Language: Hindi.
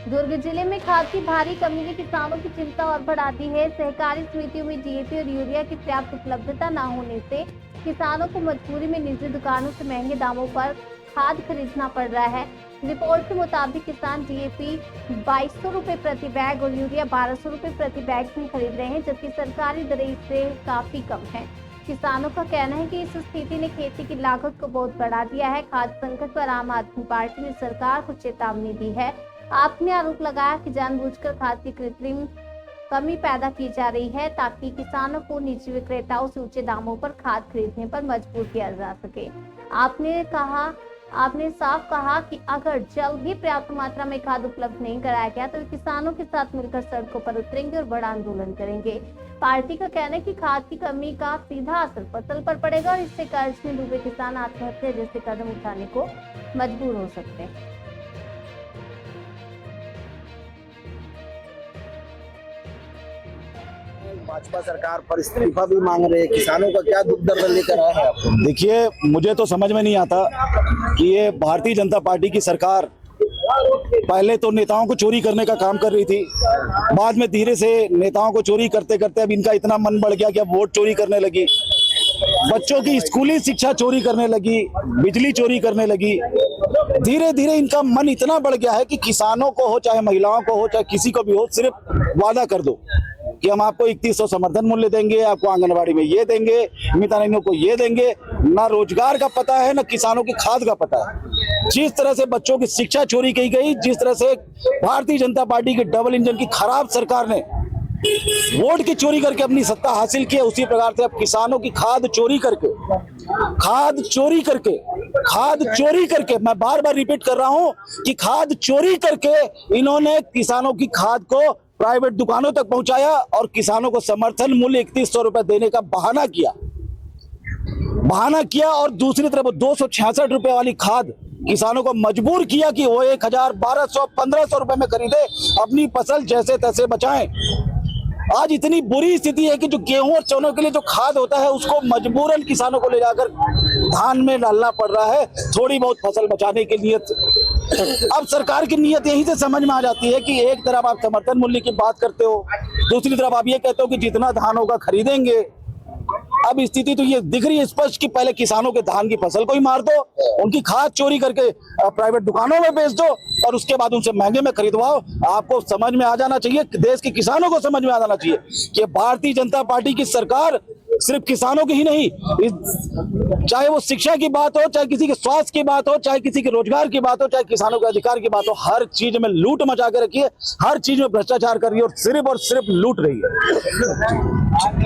दुर्ग जिले में खाद की भारी कमी ने किसानों की चिंता और बढ़ा दी है। सहकारी समितियों में डीएपी और यूरिया की पर्याप्त उपलब्धता न होने से किसानों को मजबूरी में निजी दुकानों से महंगे दामों पर खाद खरीदना पड़ रहा है। रिपोर्ट के मुताबिक किसान डीएपी 2200 रुपए प्रति बैग और यूरिया 1200 रुपए प्रति बैग में खरीद रहे हैं, जबकि सरकारी दरें इससे काफी कम है। किसानों का कहना है कि इस स्थिति ने खेती की लागत को बहुत बढ़ा दिया है। खाद्य संकट पर आम आदमी पार्टी ने सरकार को चेतावनी दी है। आपने आरोप लगाया कि जानबूझकर खाद की कृत्रिम कमी पैदा की जा रही है ताकि किसानों को निजी विक्रेताओं से ऊंचे दामों पर खाद खरीदने पर मजबूर किया जा सके। आपने साफ कहा कि अगर जल्द ही पर्याप्त मात्रा में खाद उपलब्ध नहीं कराया गया तो किसानों के साथ मिलकर सड़कों पर उतरेंगे और बड़ा आंदोलन करेंगे। पार्टी का कहना है कि खाद की कमी का सीधा असर फसल पर पड़ेगा और इससे कर्ज में डूबे किसान आत्महत्या जैसे कदम उठाने को मजबूर हो सकते हैं। भाजपा सरकार पर इस्तीफा भी मांग रहे हैं। किसानों का क्या दुख दर्द लेकर आए हैं आप? देखिए, मुझे तो समझ में नहीं आता कि ये भारतीय जनता पार्टी की सरकार पहले तो नेताओं को चोरी करने का काम कर रही थी, बाद में धीरे से नेताओं को चोरी करते करते अब इनका इतना मन बढ़ गया कि अब वोट चोरी करने लगी, बच्चों की स्कूली शिक्षा चोरी करने लगी, बिजली चोरी करने लगी। धीरे धीरे इनका मन इतना बढ़ गया है कि किसानों को हो चाहे महिलाओं को हो चाहे किसी को भी हो, सिर्फ वादा कर दो कि हम आपको 3100 समर्थन मूल्य देंगे, आपको आंगनबाड़ी में ये देंगे, मितानिनों को ये देंगे। ना रोजगार का पता है, ना किसानों की खाद का पता है। जिस तरह से बच्चों की शिक्षा चोरी की गई, जिस तरह से भारतीय जनता पार्टी की डबल इंजन की खराब सरकार ने वोट की चोरी करके अपनी सत्ता हासिल की है, उसी प्रकार से अब किसानों की खाद चोरी करके मैं बार बार रिपीट कर रहा हूं कि खाद चोरी करके इन्होंने किसानों की खाद को प्राइवेट दुकानों तक पहुंचाया और किसानों को समर्थन मूल्य 3100 रुपए देने का बहाना किया और दूसरी तरफ 266 रुपए वाली खाद किसानों को मजबूर किया कि वो 1000, 1200, 1500 रुपए में खरीदे, अपनी फसल जैसे तैसे बचाएं। आज इतनी बुरी स्थिति है कि जो गेहूं और चनों के लिए जो खाद होता है उसको मजबूरन किसानों को ले जाकर धान में डालना पड़ रहा है, थोड़ी बहुत फसल बचाने के लिए। अब सरकार की नीयत यहीं से समझ में आ जाती है कि एक तरफ आप समर्थन मूल्य की बात करते हो, दूसरी तरफ आप ये कहते हो कि जितना धान होगा खरीदेंगे। अब स्थिति तो ये दिख रही है स्पष्ट कि पहले किसानों के धान की फसल को ही मार दो, उनकी खाद चोरी करके प्राइवेट दुकानों में बेच दो और उसके बाद उनसे महंगे में खरीदवाओ। आपको समझ में आ जाना चाहिए, देश के किसानों को समझ में आ जाना चाहिए कि भारतीय जनता पार्टी की सरकार सिर्फ किसानों की ही नहीं, चाहे वो शिक्षा की बात हो, चाहे किसी के स्वास्थ्य की बात हो, चाहे किसी के रोजगार की बात हो, चाहे किसानों के अधिकार की बात हो, हर चीज में लूट मचा के रखी है, हर चीज में भ्रष्टाचार कर रही है और सिर्फ लूट रही है।